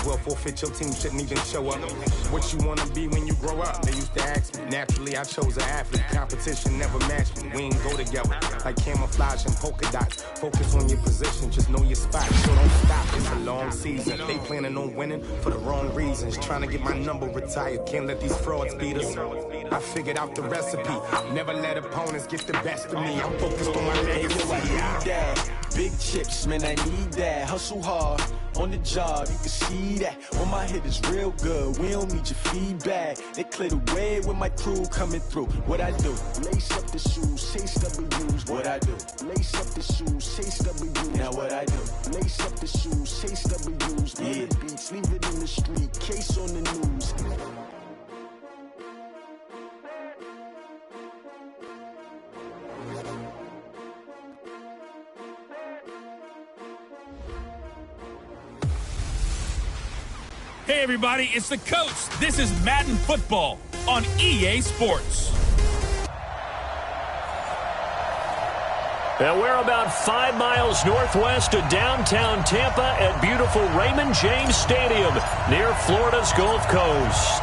well, forfeit your team, shouldn't even show up. What you wanna be when you grow up? They used to ask me. Naturally, I chose an athlete. Competition never matched me. We ain't go together like camouflage and polka dots. Focus on your position, just know your spot. So don't stop, it's a long season. They planning on winning for the wrong reasons. Trying to get my number retired, can't let these frauds beat us. I figured out the recipe. Never let opponents get the best of me. I'm focused on my legacy. Big chips, man, I need that. Hustle hard on the job, you can see that. When my hit is real good, we don't need your feedback. They clear the way with my crew coming through. What I do? Lace up the shoes, chase W's. What I do? Lace up the shoes, chase W's. Now what I do? Lace up the shoes, chase W's. Yeah. The beats, leave it in the street, case on the news. Hey everybody, it's the coach. This is Madden Football on EA Sports. And we're about 5 miles northwest of downtown Tampa at beautiful Raymond James Stadium near Florida's Gulf Coast.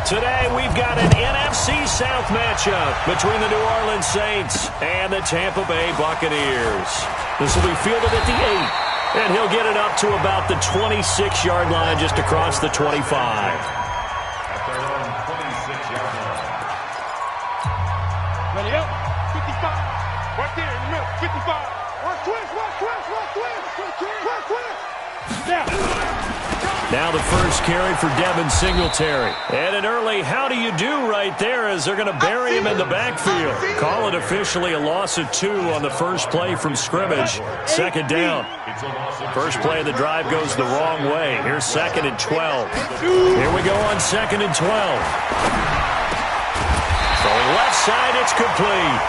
Today we've got an NFC South matchup between the New Orleans Saints and the Tampa Bay Buccaneers. This will be fielded at the 8. And he'll get it up to about the 26-yard line just across the 25. At their own 26-yard line. Ready up. 55. Right there in the middle. 55. One twist. Now the first carry for Devin Singletary. And an early how do you do right there as they're going to bury him in the backfield. Call it officially a loss of 2 on the first play from scrimmage. Second down. First play of the drive goes the wrong way. Here's 2nd and 12. Here we go on 2nd and 12. Throwing left side, it's complete.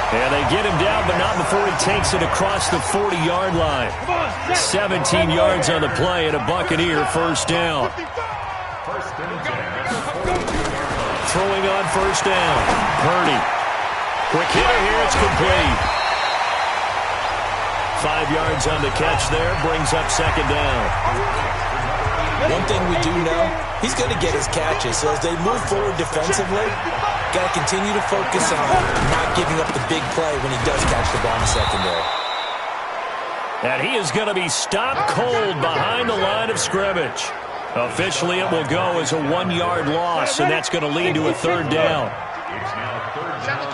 And they get him down, but not before he takes it across the 40-yard line. 17 yards on the play and a Buccaneer first down. Throwing on first down. Purdy. Quick hitter here, it's complete. 5 yards on the catch there, brings up second down. One thing we do know, he's going to get his catches. So as they move forward defensively, got to continue to focus on not giving up the big play when he does catch the ball in the secondary. And he is going to be stopped cold behind the line of scrimmage. Officially, it will go as a 1-yard loss, and that's going to lead to a third down. It's now third down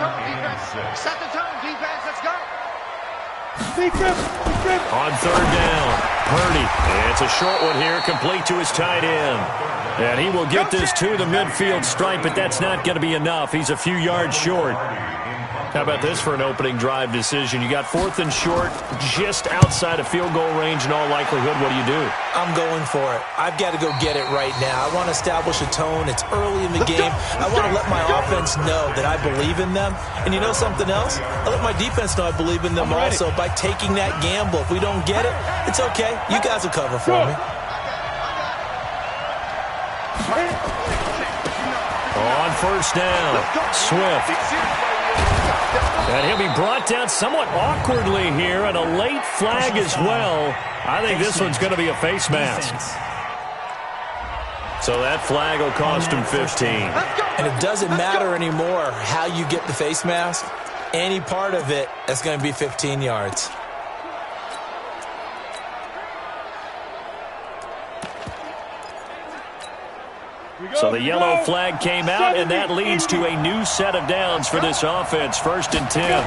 and 6. Set the tone, defense. Let's go. On third down, Purdy. It's a short one here, complete to his tight end. And he will get this to the midfield stripe, but that's not going to be enough. He's a few yards short. How about this for an opening drive decision? You got 4th and short, just outside of field goal range in all likelihood. What do you do? I'm going for it. I've got to go get it right now. I want to establish a tone. It's early in the game. I want to let my offense know that I believe in them. And you know something else? I let my defense know I believe in them also by taking that gamble. If we don't get it, it's okay. You guys will cover for me. On first down, Swift. And he'll be brought down somewhat awkwardly here, and a late flag as well. I think this one's going to be a face mask. So that flag will cost him 15. And it doesn't matter anymore how you get the face mask. Any part of it is going to be 15 yards. So the yellow flag came out, and that leads to a new set of downs for this offense. 1st and 10.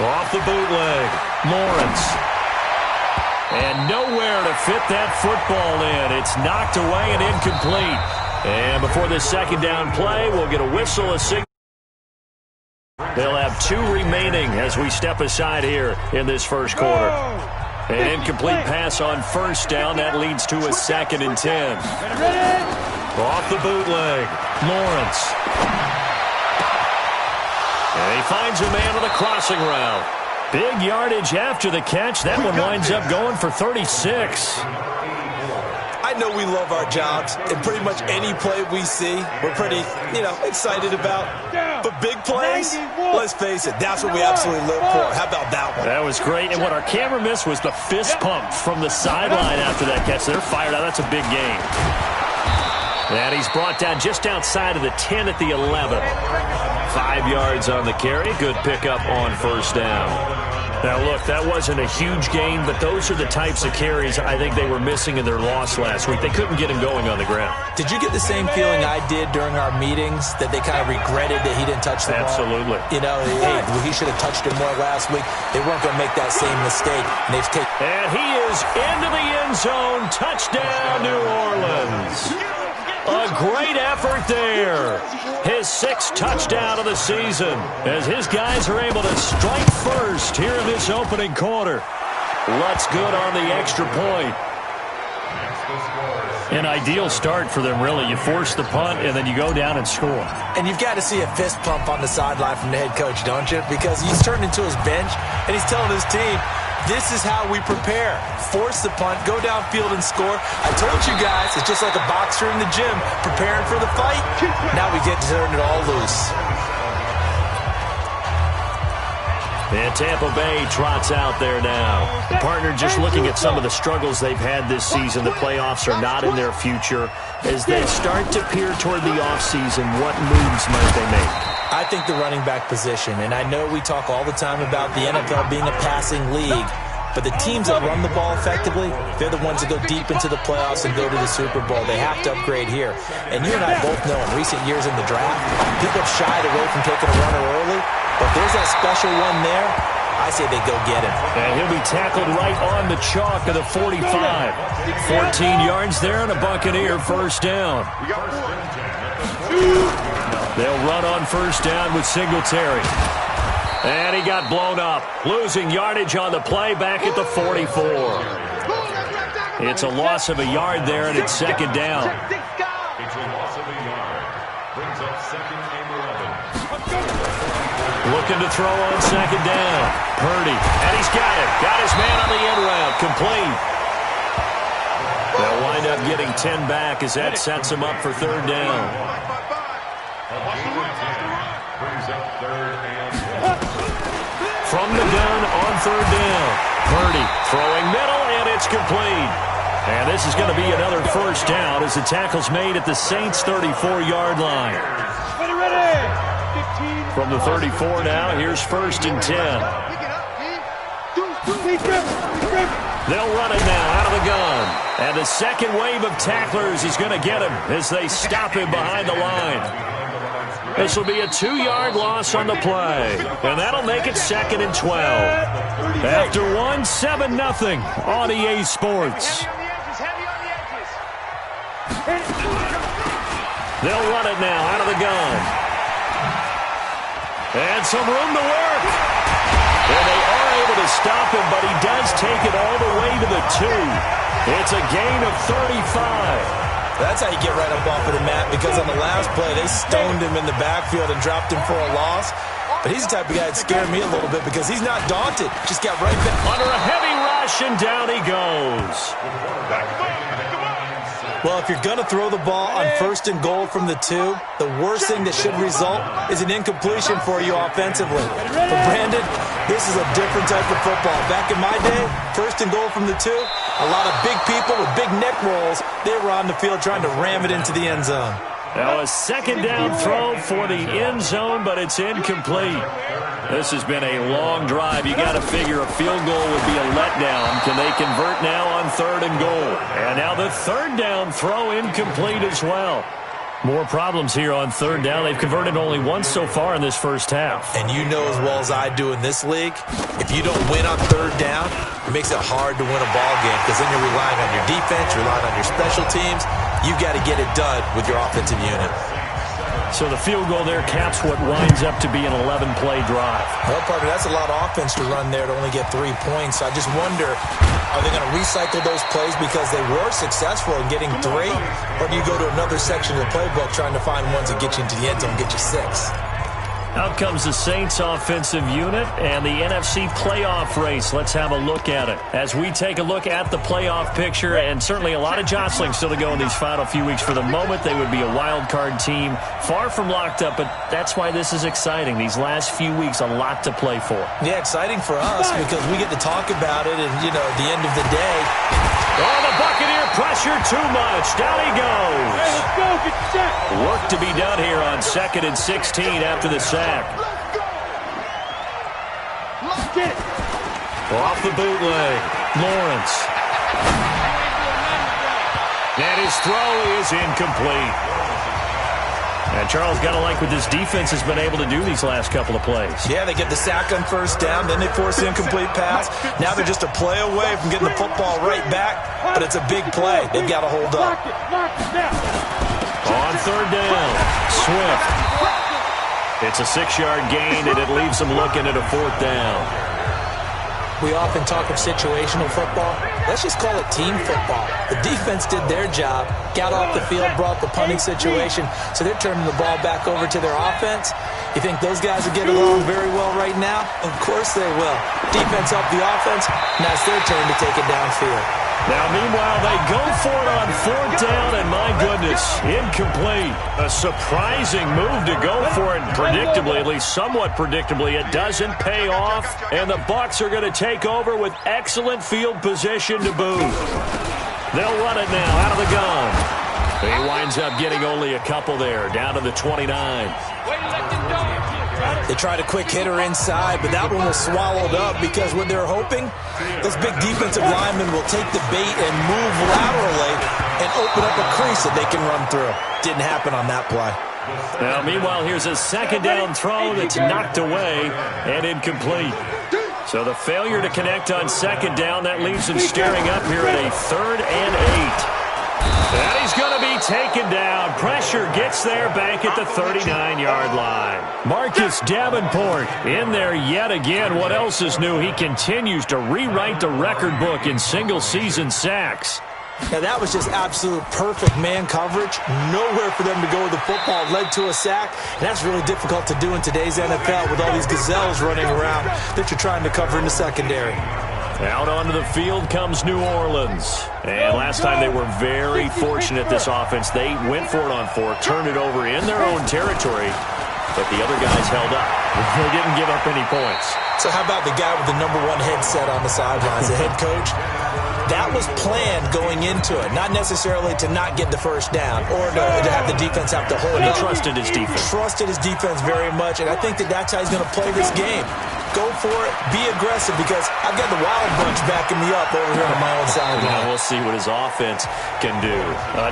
Off the bootleg, Lawrence. And nowhere to fit that football in. It's knocked away and incomplete. And before this second down play, we'll get a whistle, a signal. They'll have 2 remaining as we step aside here in this first quarter. An incomplete pass on first down. That leads to a 2nd and 10. Off the bootleg, Lawrence. And he finds a man on the crossing route. Big yardage after the catch. That one winds up going for 36. I I know we love our jobs, and pretty much any play we see, we're pretty, excited about. But big plays, let's face it, that's what we absolutely live for. How about that one? That was great, and what our camera missed was the fist pump from the sideline after that catch. They're fired out. That's a big game. And he's brought down just outside of the 10 at the 11. 5 yards on the carry. Good pickup on first down. Now, look, that wasn't a huge gain, but those are the types of carries I think they were missing in their loss last week. They couldn't get him going on the ground. Did you get the same feeling I did during our meetings, that they kind of regretted that he didn't touch the ball? Absolutely. Hey, he should have touched it more last week. They weren't going to make that same mistake. And they've taken. And he is into the end zone. Touchdown, New Orleans. A great effort there. His 6th touchdown of the season as his guys are able to strike first here in this opening quarter. Lutz good on the extra point. An ideal start for them, really. You force the punt, and then you go down and score. And you've got to see a fist pump on the sideline from the head coach, don't you? Because he's turned into his bench, and he's telling his team, this is how we prepare. Force the punt, go downfield and score. I told you guys, it's just like a boxer in the gym preparing for the fight. Now we get to turn it all loose. And Tampa Bay trots out there now. The partner just looking at some of the struggles they've had this season. The playoffs are not in their future. As they start to peer toward the offseason, what moves might they make? I think the running back position, and I know we talk all the time about the NFL being a passing league, but the teams that run the ball effectively, they're the ones that go deep into the playoffs and go to the Super Bowl. They have to upgrade here. And you and I both know in recent years in the draft, people have shied away from taking a runner early, but there's that special one there. I say they go get him. And he'll be tackled right on the chalk of the 45. 14 yards there and a Buccaneer first down. They'll run on first down with Singletary. And he got blown up. Losing yardage on the play back at the 44. It's a loss of a yard there, and it's second down. It's a loss of a yard. Brings up second and 11. Looking to throw on second down. Purdy. And he's got it. Got his man on the end route. Complete. They'll wind up getting 10 back as that sets him up for third down. Brings up third and From the gun on third down. Purdy throwing middle, and it's complete. And this is going to be another first down as the tackle's made at the Saints' 34-yard line. From the 34 now, here's first and 10. They'll run it now out of the gun. And the second wave of tacklers is going to get him as they stop him behind the line. This will be a 2-yard loss on the play. And that'll make it second and 12. After 1, 7-0 on EA Sports. They'll run it now out of the gun. And some room to work. And they are able to stop him, but he does take it all the way to the 2. It's a gain of 35. That's how you get right up off of the mat, because on the last play, they stoned him in the backfield and dropped him for a loss. But he's the type of guy that scared me a little bit because he's not daunted. Just got right back. Under a heavy rush, and down he goes. Well, if you're going to throw the ball on first and goal from the 2, the worst thing that should result is an incompletion for you offensively. But Brandon, this is a different type of football. Back in my day, first and goal from the 2, a lot of big people with big neck rolls, they were on the field trying to ram it into the end zone. Now a second down throw for the end zone, but it's incomplete. This has been a long drive. You got to figure a field goal would be a letdown. Can they convert now on third and goal? And now the third down throw incomplete as well. More problems here on third down. They've converted only once so far in this first half. And you know as well as I do in this league, if you don't win on third down, it makes it hard to win a ball game because then you're relying on your defense, you're relying on your special teams. You've got to get it done with your offensive unit. So the field goal there caps what winds up to be an 11-play drive. Well, partner, that's a lot of offense to run there to only get 3 points. I just wonder, are they going to recycle those plays because they were successful in getting 3? Or do you go to another section of the playbook trying to find ones that get you into the end zone and get you 6? Out comes the Saints offensive unit and the NFC playoff race. Let's have a look at it. As we take a look at the playoff picture, and certainly a lot of jostling still to go in these final few weeks. For the moment, they would be a wild card team, far from locked up, but that's why this is exciting. These last few weeks, a lot to play for. Yeah, exciting for us because we get to talk about it, and, at the end of the day. Oh, the Buccaneer pressure too much. Down he goes. Hey, let's go. Get set. Work to be done here on 2nd and 16 after the sack. Let's get it. Off the bootleg. Lawrence. And his throw is incomplete. And Charles, got to like what this defense has been able to do these last couple of plays. Yeah, they get the sack on first down, then they force the incomplete pass. Now they're just a play away from getting the football right back, but it's a big play. They've got to hold up. On 3rd down, Swift. It's a 6-yard gain, and it leaves them looking at a 4th down. We often talk of situational football. Let's just call it team football. The defense did their job, got off the field, brought the punting situation, so they're turning the ball back over to their offense. You think those guys will get along very well right now? Of course they will. Defense up the offense. Now it's their turn to take it downfield. Now, meanwhile, they go for it on 4th down, and my goodness, incomplete. A surprising move to go for it, predictably, at least somewhat predictably. It doesn't pay off, and the Bucs are going to take over with excellent field position to boot. They'll run it now out of the gun. He winds up getting only a couple there, down to the 29. They tried a quick hitter inside, but that one was swallowed up because what they're hoping, this big defensive lineman will take the bait and move laterally and open up a crease that they can run through. Didn't happen on that play. Now, meanwhile, here's a 2nd down throw that's knocked away and incomplete. So the failure to connect on 2nd down, that leaves them staring up here at a 3rd and 8. And he's going to be taken down. Pressure gets there back at the 39-yard line. Marcus Davenport in there yet again. What else is new? He continues to rewrite the record book in single-season sacks. Now, that was just absolute perfect man coverage. Nowhere for them to go with the football. Led to a sack. And that's really difficult to do in today's NFL with all these gazelles running around that you're trying to cover in the secondary. Out onto the field comes New Orleans. And last time they were very fortunate, this offense. They went for it on 4th, turned it over in their own territory, but the other guys held up. They didn't give up any points. So how about the guy with the #1 headset on the sidelines, the head coach? That was planned going into it, not necessarily to not get the first down or to have the defense have to hold it. He trusted his defense. Trusted his defense very much, and I think that's how he's going to play this game. Go for it, be aggressive, because I've got the Wild Bunch backing me up over here on my own sideline. Now we'll see what his offense can do.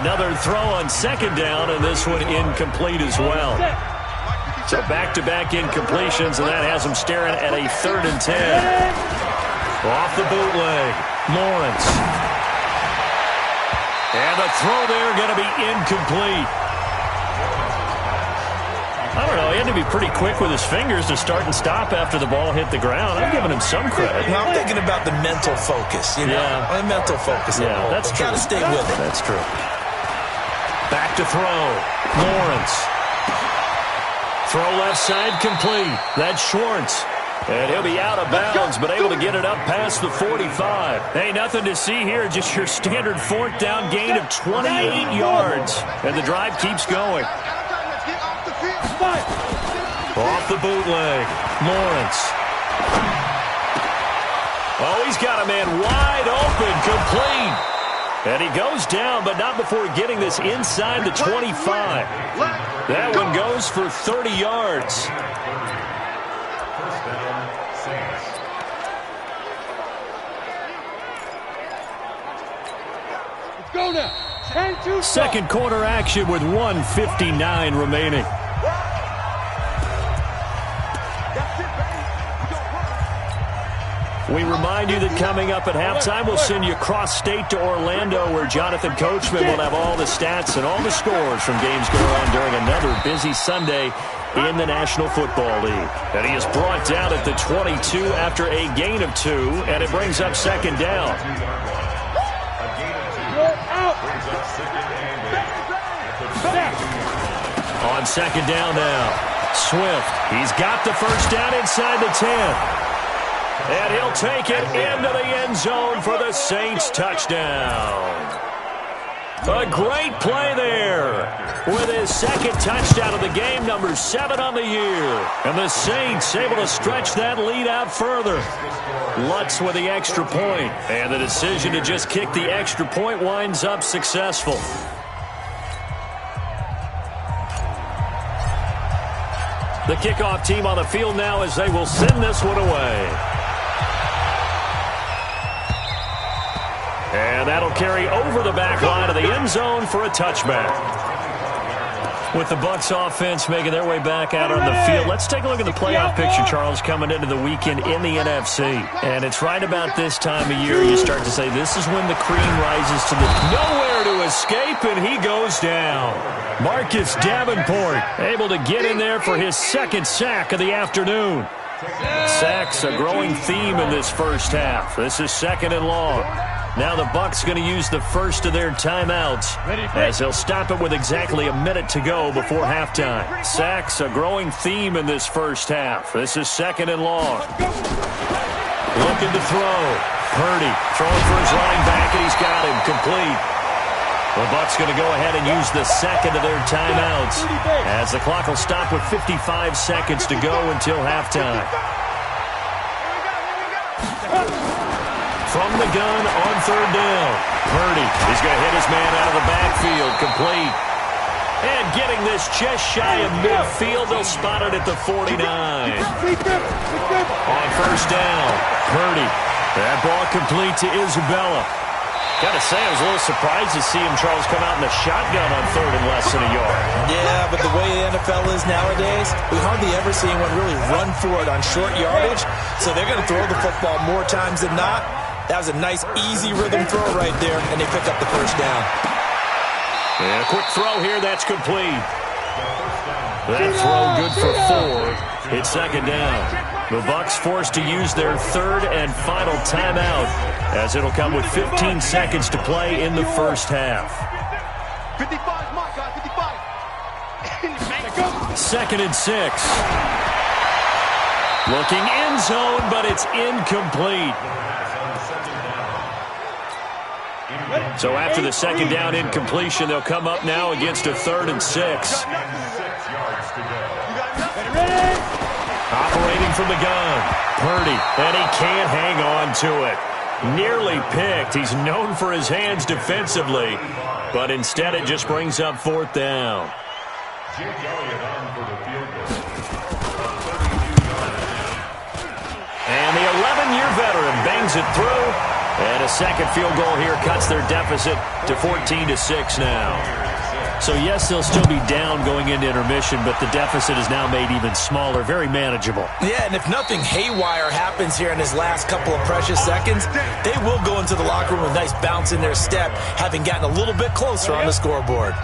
Another throw on 2nd down, and this one incomplete as well. So back-to-back incompletions, and that has him staring at a 3rd and 10. Off the bootleg, Lawrence. And the throw there going to be incomplete. I don't know. He had to be pretty quick with his fingers to start and stop after the ball hit the ground. I'm giving him some credit. Now, I'm thinking about the mental focus, Yeah. The mental focus. Yeah, that's true. Got to stay with it. That's true. Back to throw. Lawrence. Throw left side complete. That's Schwartz. And he'll be out of bounds, but able to get it up past the 45. Hey, nothing to see here. Just your standard 4th down gain of 28 yards. And the drive keeps going. Off the bootleg, Lawrence. Oh, he's got a man wide open, complete. And he goes down, but not before getting this inside the 25. That one goes for 30 yards. First down, Saints. Let's go now. Second quarter action with 1:59 remaining. We remind you that coming up at halftime, we'll send you cross-state to Orlando, where Jonathan Coachman will have all the stats and all the scores from games going on during another busy Sunday in the National Football League. And he is brought down at the 22 after a gain of 2, and it brings up 2nd down. On 2nd down now, Swift, he's got the first down inside the 10. And he'll take it into the end zone for the Saints touchdown. A great play there with his second touchdown of the game, number 7 on the year. And the Saints able to stretch that lead out further. Lutz with the extra point. And the decision to just kick the extra point winds up successful. The kickoff team on the field now as they will send this one away. And that'll carry over the back line of the end zone for a touchback. With the Bucs offense making their way back out on the field, let's take a look at the playoff picture, Charles, coming into the weekend in the NFC. And it's right about this time of year you start to say this is when the cream rises to the nowhere to escape, and he goes down. Marcus Davenport able to get in there for his second sack of the afternoon. Sacks a growing theme in this first half. This is 2nd and long. Now the Bucs going to use the first of their timeouts as they'll stop it with exactly a minute to go before halftime. Sacks a growing theme in this first half. This is 2nd and long. Looking to throw. Purdy throwing for his running back, and he's got him complete. The Bucs going to go ahead and use the second of their timeouts as the clock will stop with 55 seconds to go until halftime. From the gun on 3rd down. Purdy, he's going to hit his man out of the backfield, complete. And getting this just shy of midfield, they'll spot it at the 49. On 1st down, Purdy. That ball complete to Isabella. Got to say, I was a little surprised to see him, Charles, come out in the shotgun on 3rd and less than a yard. Yeah, but the way the NFL is nowadays, we hardly ever see anyone really run for it on short yardage. So they're going to throw the football more times than not. That was a nice, easy rhythm throw right there, and they pick up the first down. Yeah, quick throw here. That's complete. That throw good for 4. It's 2nd down. The Bucs forced to use their 3rd and final timeout as it'll come with 15 seconds to play in the first half. 55, my God, 55. 2nd and 6. Looking end zone, but it's incomplete. So after the 2nd down incompletion, they'll come up now against a 3rd and 6. Operating from the gun, Purdy, and he can't hang on to it. Nearly picked. He's known for his hands defensively, but instead it just brings up 4th down. And the 11-year veteran bangs it through. And a second field goal here cuts their deficit to 14-6 now. So, yes, they'll still be down going into intermission, but the deficit is now made even smaller, very manageable. Yeah, and if nothing haywire happens here in his last couple of precious seconds, they will go into the locker room with a nice bounce in their step, having gotten a little bit closer on the scoreboard.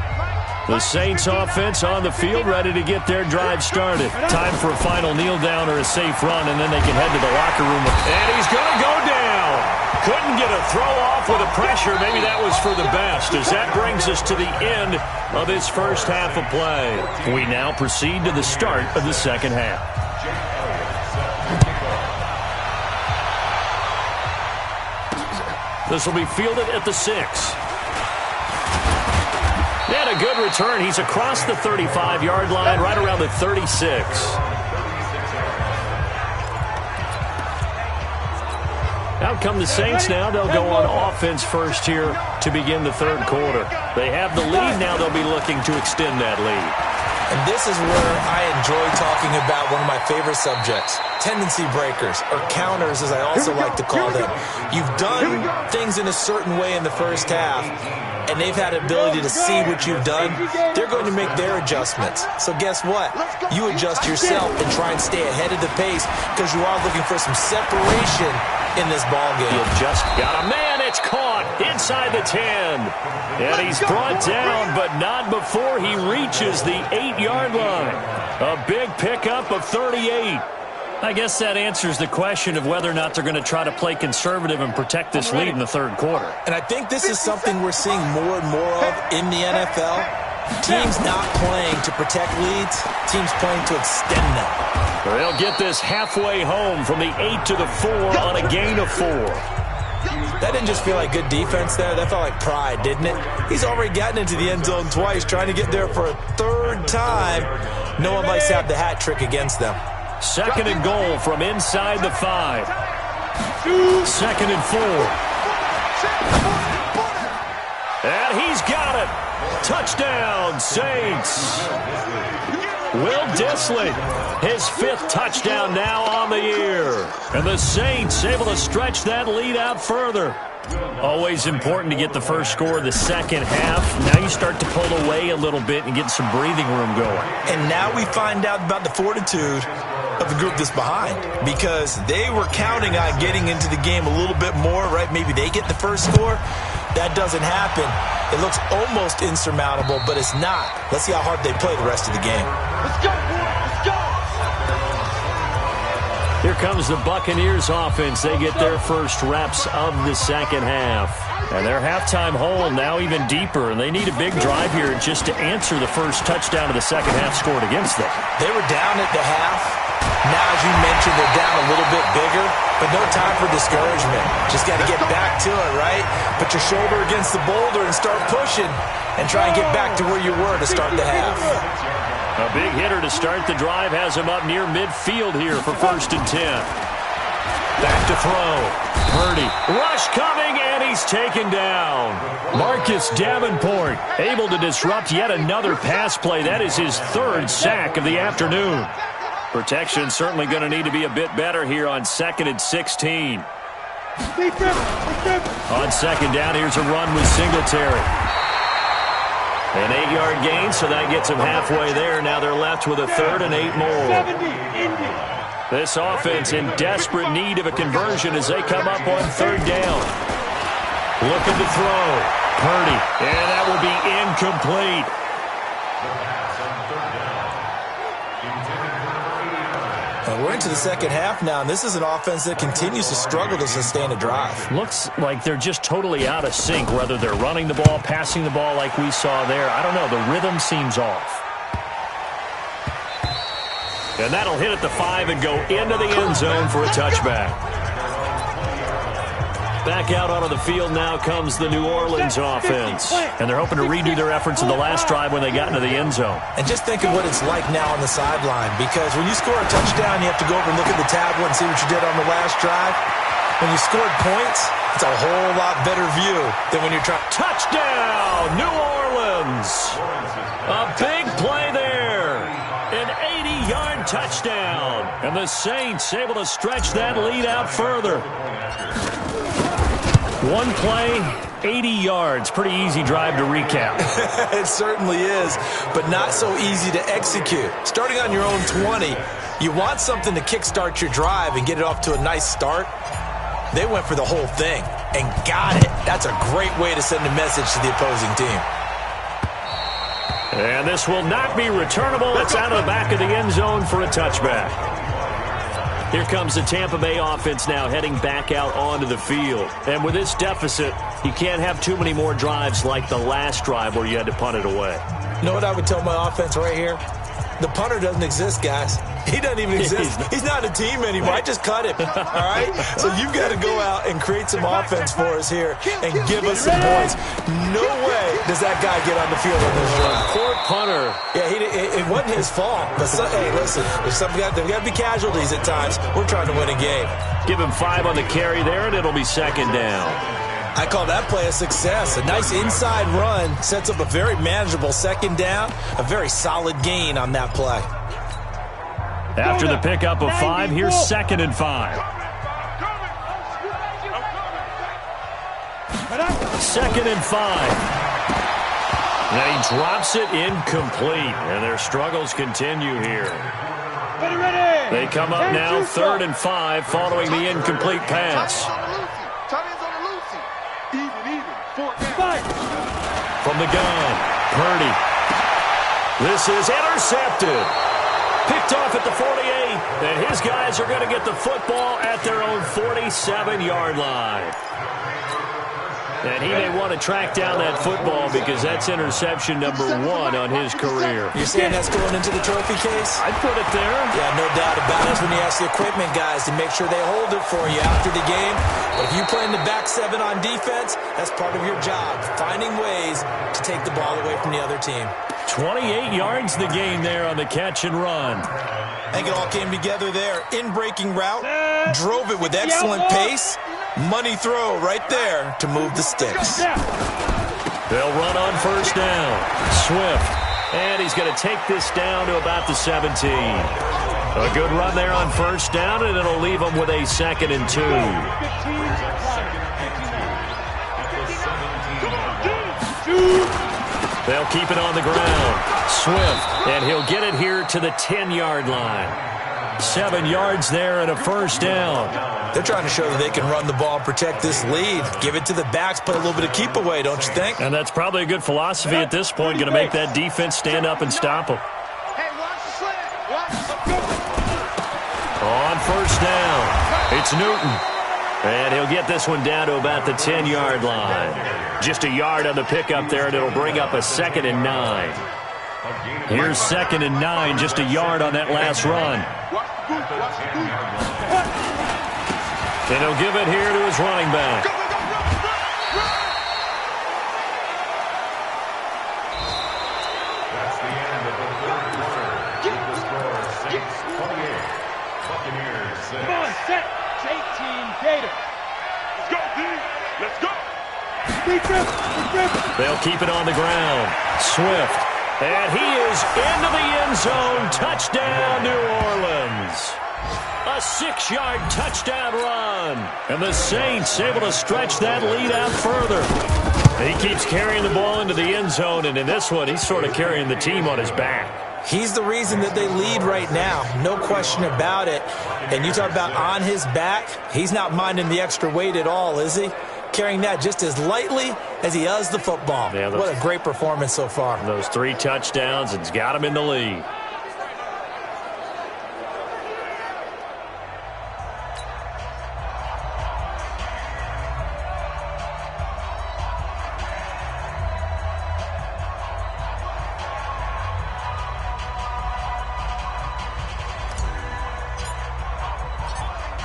The Saints offense on the field, ready to get their drive started. Time for a final kneel down or a safe run, and then they can head to the locker room. And he's going to go down. Couldn't get a throw off with the pressure. Maybe that was for the best, as that brings us to the end of this first half of play. We now proceed to the start of the second half. This will be fielded at the 6. And a good return. He's across the 35-yard line, right around the 36. Out come the Saints now. They'll go on offense first here to begin the 3rd quarter. They have the lead. Now they'll be looking to extend that lead. And this is where I enjoy talking about one of my favorite subjects, tendency breakers, or counters as I also like to call them. You've done things in a certain way in the first half, and they've had the ability to see what you've done. They're going to make their adjustments. So guess what? You adjust yourself and try and stay ahead of the pace because you are looking for some separation in this ball game. You just got a man. It's caught inside the 10. And he's brought down, but not before he reaches the 8-yard line. A big pickup of 38. I guess that answers the question of whether or not they're going to try to play conservative and protect this lead in the 3rd quarter. And I think this is something we're seeing more and more of in the NFL. Teams not playing to protect leads. Teams playing to extend them. They'll get this halfway home from the 8 to the 4 on a gain of 4. That didn't just feel like good defense there. That felt like pride, didn't it? He's already gotten into the end zone twice, trying to get there for a third time. No one likes to have the hat trick against them. Second and goal from inside the 5. Second and 4. And he's got it. Touchdown, Saints. Will Dissly, his 5th touchdown now on the year. And the Saints able to stretch that lead out further. Always important to get the first score of the second half. Now you start to pull away a little bit and get some breathing room going. And now we find out about the fortitude of the group that's behind, because they were counting on getting into the game a little bit more, right? Maybe they get the first score. That doesn't happen. It looks almost insurmountable, but it's not. Let's see how hard they play the rest of the game. Let's go, boy. Let's go. Here comes the Buccaneers offense. They get their first reps of the second half. And their halftime hole now even deeper, and they need a big drive here just to answer the first touchdown of the second half scored against them. They were down at the half. Now, as you mentioned, they're down a little bit bigger, but no time for discouragement. Just got to get back to it, right? Put your shoulder against the boulder and start pushing and try and get back to where you were to start the half. A big hitter to start the drive has him up near midfield here for 1st and 10. Back to throw. Purdy. Rush coming, and he's taken down. Marcus Davenport able to disrupt yet another pass play. That is his 3rd sack of the afternoon. Protection certainly going to need to be a bit better here on 2nd and 16. On 2nd down, here's a run with Singletary. An 8-yard gain, so that gets them halfway there. Now they're left with a 3rd and 8 more. This offense in desperate need of a conversion as they come up on 3rd down. Looking to throw. Purdy. And that will be incomplete. And we're into the second half now, and this is an offense that continues to struggle to sustain a drive. Looks like they're just totally out of sync, whether they're running the ball, passing the ball like we saw there. I don't know. The rhythm seems off. And that'll hit at the 5 and go into the end zone for a touchback. Back out onto the field now comes the New Orleans offense. And they're hoping to redo their efforts in the last drive when they got into the end zone. And just think of what it's like now on the sideline, because when you score a touchdown, you have to go over and look at the tablet and see what you did on the last drive. When you scored points, it's a whole lot better view than when you're trying. Touchdown, New Orleans. A big play there. An 80-yard touchdown. And the Saints able to stretch that lead out further. One play, 80 yards. Pretty easy drive to recap. It certainly is, but not so easy to execute. Starting on your own 20, you want something to kickstart your drive and get it off to a nice start. They went for the whole thing and got it. That's a great way to send a message to the opposing team. And this will not be returnable. It's out of the back of the end zone for a touchback. Here comes the Tampa Bay offense now heading back out onto the field. And with this deficit, you can't have too many more drives like the last drive where you had to punt it away. You know what I would tell my offense right here? The punter doesn't exist, guys. He doesn't even exist. He's not a team anymore. I just cut him. All right? So you've got to go out and create some offense for us here and give us some points. No way does that guy get on the field on this drive. Poor punter. Yeah, it wasn't his fault. But hey, listen, there's got to be casualties at times. We're trying to win a game. Give him 5 on the carry there, and it'll be 2nd down. I call that play a success. A nice inside run sets up a very manageable 2nd down. A very solid gain on that play. After the pickup of 5, here's 2nd and 5. 2nd and 5. Now he drops it incomplete, and their struggles continue here. They come up now 3rd and 5 following the incomplete pass. From the gun, Purdy. This is intercepted. Picked off at the 48, and his guys are going to get the football at their own 47-yard line. And he may want to track down that football because that's interception number 1 on his career. You're saying that's going into the trophy case? I'd put it there. Yeah, no doubt about it. That's when you ask the equipment guys to make sure they hold it for you after the game. But if you play in the back 7 on defense, that's part of your job, finding ways to take the ball away from the other team. 28 yards the gain there on the catch and run. I think it all came together there. In-breaking route, drove it with excellent pace. Money throw right there to move the sticks. They'll run on first down. Swift. And he's going to take this down to about the 17. A good run there on first down, and it'll leave them with a 2nd and 2. They'll keep it on the ground. Swift. And he'll get it here to the 10-yard line. 7 yards there and a first down. They're trying to show that they can run the ball and protect this lead. Give it to the backs, play a little bit of keep away, don't you think? And that's probably a good philosophy at this point, going to make that defense stand up and stop them. On first down, it's Newton. And he'll get this one down to about the 10-yard line. Just a yard on the pickup there, and it'll bring up a 2nd and 9. Here's 2nd and 9, just a yard on that last run. And he'll give it here to his running back. That's the end of the third quarter. The score 6-28. Buccaneers 6. Come on, set. Take team Gator. Let's go, D. Let's go. They'll keep it on the ground. Swift. And he is into the end zone. Touchdown, New Orleans. A 6-yard touchdown run. And the Saints able to stretch that lead out further. And he keeps carrying the ball into the end zone, and in this one, he's sort of carrying the team on his back. He's the reason that they lead right now. No question about it. And you talk about on his back, he's not minding the extra weight at all, is he? Carrying that just as lightly as he does the football. Yeah, what a great performance so far. Those 3 touchdowns, it's got him in the lead.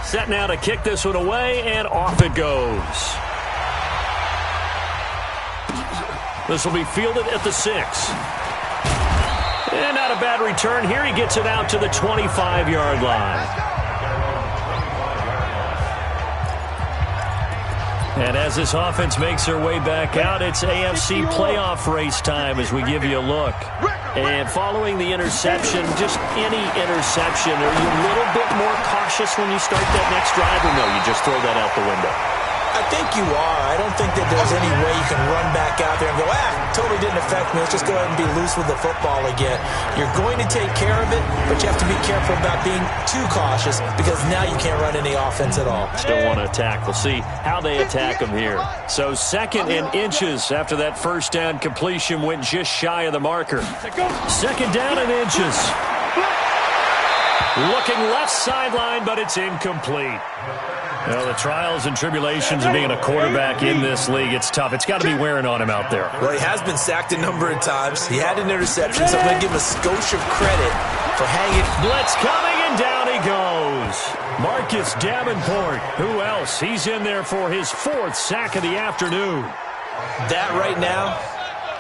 Set now to kick this one away, and off it goes. This will be fielded at the 6. And not a bad return here. He gets it out to the 25-yard line. And as this offense makes their way back out, it's AFC playoff race time as we give you a look. And following the interception, just any interception, are you a little bit more cautious when you start that next drive, or no, you just throw that out the window? I think you are. I don't think that there's any way you can run back out there and go, totally didn't affect me. Let's just go ahead and be loose with the football again. You're going to take care of it, but you have to be careful about being too cautious because now you can't run any offense at all. Still want to attack. We'll see how they attack them here. So 2nd and inches after that first down completion went just shy of the marker. 2nd down and inches. Looking left sideline, but it's incomplete. Well, the trials and tribulations of being a quarterback in this league, it's tough. It's got to be wearing on him out there. Well, he has been sacked a number of times. He had an interception, so I'm going to give him a skosh of credit for hanging. Blitz coming, and down he goes. Marcus Davenport. Who else? He's in there for his 4th sack of the afternoon. That right now,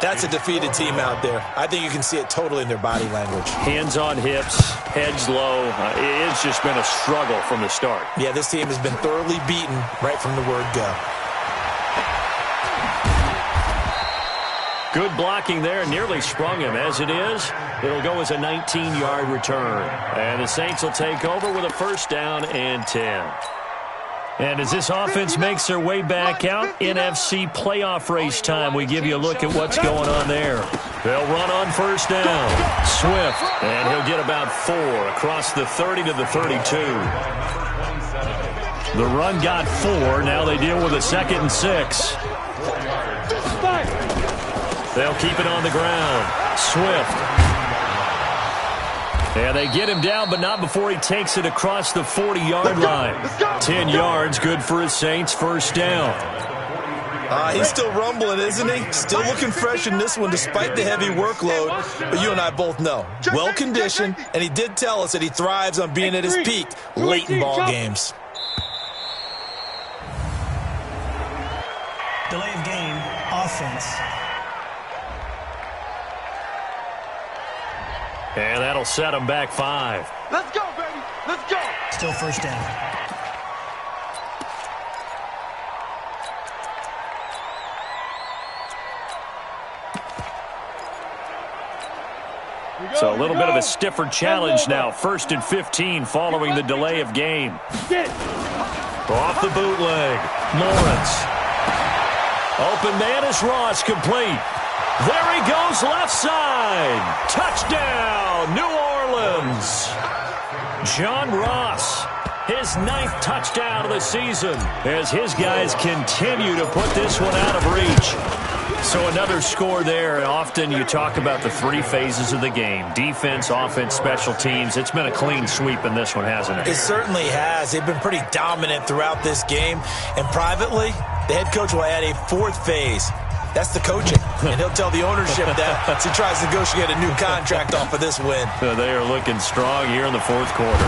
that's a defeated team out there. I think you can see it totally in their body language. Hands on hips, heads low. It's just been a struggle from the start. Yeah, this team has been thoroughly beaten right from the word go. Good blocking there, nearly sprung him. As it is, it'll go as a 19-yard return. And the Saints will take over with a first down and 10. And as this offense makes their way back out, NFC playoff race time, we give you a look at what's going on there. They'll run on first down. Swift, and he'll get about 4 across the 30 to the 32. The run got 4. Now they deal with a 2nd and 6. They'll keep it on the ground. Swift. And they get him down, but not before he takes it across the 40-yard line. 10 yards, good for his Saints, first down. He's still rumbling, isn't he? Still looking fresh in this one despite the heavy workload. But you and I both know, well-conditioned, and he did tell us that he thrives on being at his peak late in ball games. Delay of game, offense. And that'll set him back 5. Let's go, baby. Let's go. Still first down. So a little bit of a stiffer challenge now. 1st and 15 following the delay of game. Off the bootleg. Lawrence. Open man is Ross, complete. There he goes, left side. Touchdown, New Orleans. John Ross, his 9th touchdown of the season as his guys continue to put this one out of reach. So another score there, and often you talk about the 3 phases of the game. Defense, offense, special teams. It's been a clean sweep in this one, hasn't it? It certainly has. They've been pretty dominant throughout this game. And privately, the head coach will add a 4th phase. That's the coaching. And he'll tell the ownership that as he tries to negotiate a new contract off of this win. So they are looking strong here in the 4th quarter.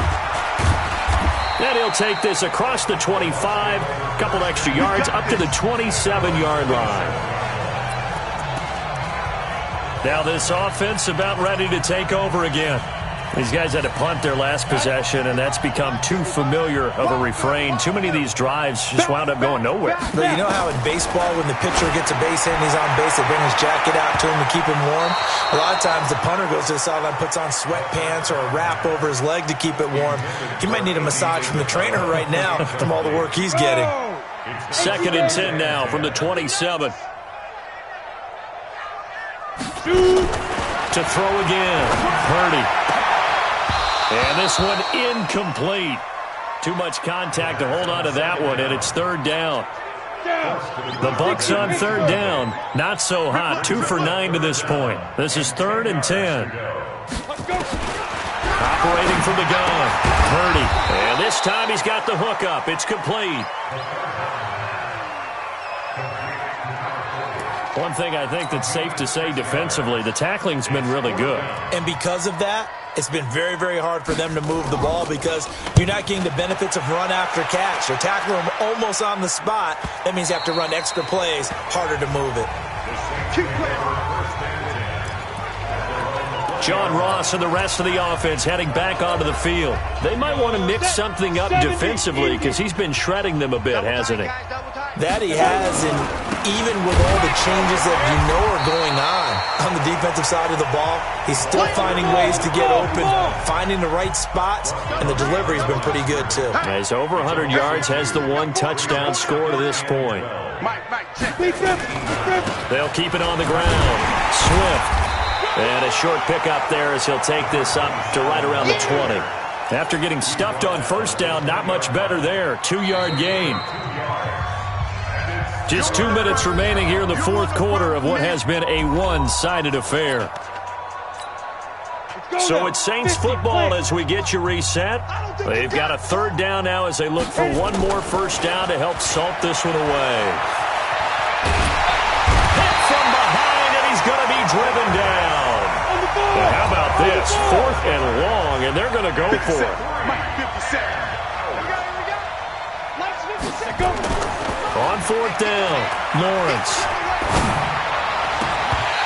And he'll take this across the 25, a couple extra yards, up to the 27-yard line. Now this offense about ready to take over again. These guys had to punt their last possession, and that's become too familiar of a refrain. Too many of these drives just wound up going nowhere. But you know how in baseball, when the pitcher gets a base hit and he's on base, they bring his jacket out to him to keep him warm? A lot of times the punter goes to the sideline, puts on sweatpants or a wrap over his leg to keep it warm. He might need a massage from the trainer right now from all the work he's getting. 2nd and 10 now from the 27. To throw again. Purdy. And this one incomplete. Too much contact to hold on to that one, and it's 3rd down. The Bucs on 3rd down. Not so hot. 2 for 9 to this point. This is 3rd and 10. Operating from the gun. Purdy. And this time he's got the hook up. It's complete. One thing I think that's safe to say defensively, the tackling's been really good. And because of that, it's been very, very hard for them to move the ball because you're not getting the benefits of run after catch. You're tackling them almost on the spot. That means you have to run extra plays, harder to move it. John Ross and the rest of the offense heading back onto the field. They might want to mix something up defensively because he's been shredding them a bit, hasn't he? That he has, and even with all the changes that you know are going on the defensive side of the ball, he's still finding ways to get open, finding the right spots, and the delivery's been pretty good too. He's over 100 yards, has the 1 touchdown score to this point. They'll keep it on the ground. Swift. And a short pickup there as he'll take this up to right around the 20. After getting stuffed on 1st down, not much better there. 2-yard gain. Just 2 minutes remaining here in the 4th quarter of what has been a one-sided affair. So it's Saints football as we get you reset. They've got a 3rd down now as they look for one more 1st down to help salt this one away. Hit from behind, and he's going to be driven down. And how about this? 4th and long, and they're going to go for it. On 4th down, Lawrence.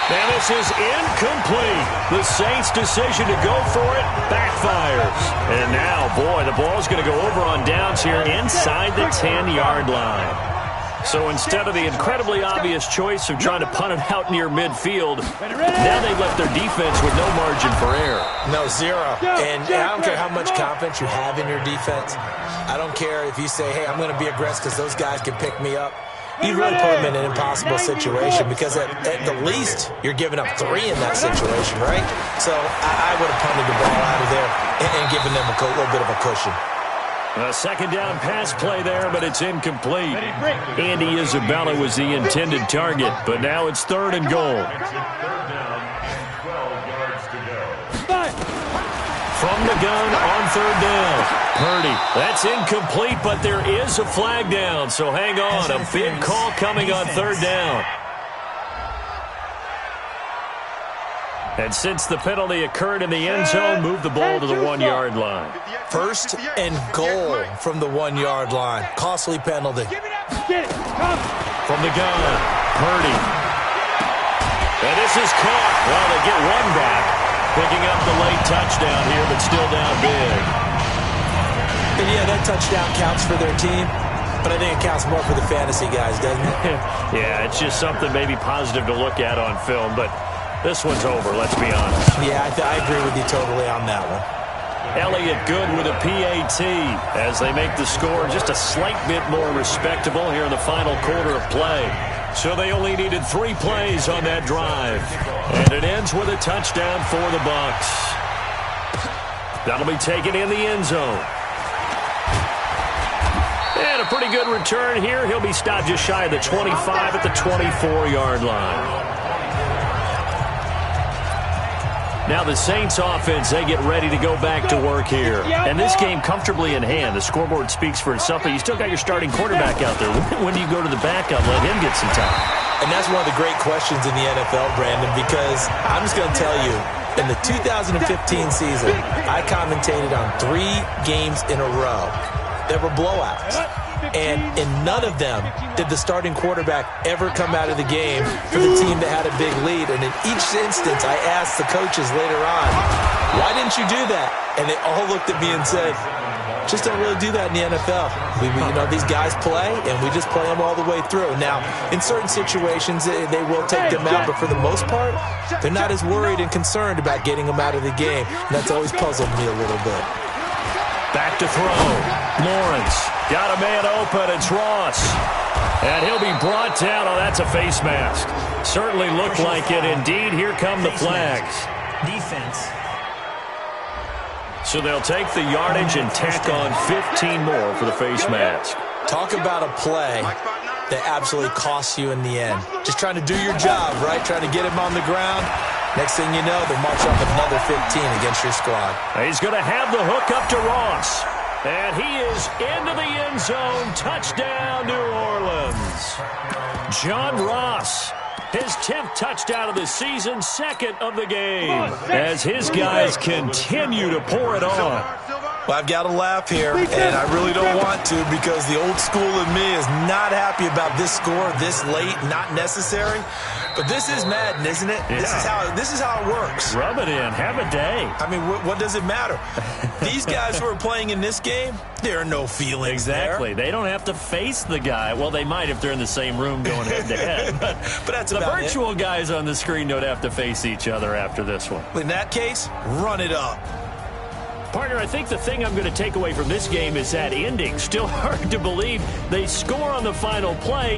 And this is incomplete. The Saints' decision to go for it backfires. And now, boy, the ball's going to go over on downs here inside the 10-yard line. So instead of the incredibly obvious choice of trying to punt it out near midfield, now they've left their defense with no margin for error. No, 0. And I don't care how much confidence you have in your defense. I don't care if you say, hey, I'm going to be aggressive because those guys can pick me up. You really put them in an impossible situation because at the least, you're giving up 3 in that situation, right? So I would have punted the ball out of there and given them a little bit of a cushion. A 2nd down pass play there, but it's incomplete. Andy Isabella was the intended target, but now it's 3rd and goal. from the gun on third down. Purdy, that's incomplete, but there is a flag down, so hang on. A big call coming on third down. And since the penalty occurred in the end zone, move the ball to the 1-yard line. First and goal from the 1-yard line. Costly penalty. From the gun, Purdy. And this is caught. Well, they get one back. Picking up the late touchdown here, but still down big. And yeah, that touchdown counts for their team, but I think it counts more for the fantasy guys, doesn't it? Yeah, it's just something maybe positive to look at on film, but this one's over, let's be honest. Yeah, I agree with you totally on that one. Elliott good with a PAT as they make the score just a slight bit more respectable here in the final quarter of play. So they only needed 3 plays on that drive. And it ends with a touchdown for the Bucs. That'll be taken in the end zone. And a pretty good return here. He'll be stopped just shy of the 25 at the 24-yard line. Now the Saints offense, they get ready to go back to work here. And this game comfortably in hand. The scoreboard speaks for itself, but you still got your starting quarterback out there. When do you go to the backup, let him get some time? And that's one of the great questions in the NFL, Brandon, because I'm just going to tell you, in the 2015 season, I commentated on 3 games in a row that were blowouts. And in none of them did the starting quarterback ever come out of the game for the team that had a big lead. And in each instance, I asked the coaches later on, why didn't you do that? And they all looked at me and said, just don't really do that in the NFL. These guys play, and we just play them all the way through. Now, in certain situations, they will take them out, but for the most part, they're not as worried and concerned about getting them out of the game. And that's always puzzled me a little bit. Back to throw. Lawrence got a man open. It's Ross. And he'll be brought down. Oh, that's a face mask. Certainly looked like it. Indeed, here come the flags. Defense. So they'll take the yardage and tack on 15 more for the face mask. Talk about a play that absolutely costs you in the end. Just trying to do your job, right? Trying to get him on the ground. Next thing you know, they're marching up another 15 against your squad. He's going to have the hook up to Ross. And he is into the end zone. Touchdown, New Orleans. John Ross, his 10th touchdown of the season, 2nd of the game, as his guys continue to pour it on. Well, I've got to laugh here, and I really don't want to because the old school in me is not happy about this score this late, not necessary. But this is Madden, isn't it? Yeah. This is how it works. Rub it in. Have a day. I mean, what does it matter? These guys who are playing in this game, there are no feelings exactly. there. They don't have to face the guy. Well, they might if they're in the same room going head-to-head. But that's the about virtual it. Guys on the screen don't have to face each other after this one. In that case, run it up. Partner, I think the thing I'm going to take away from this game is that ending. Still hard to believe they score on the final play.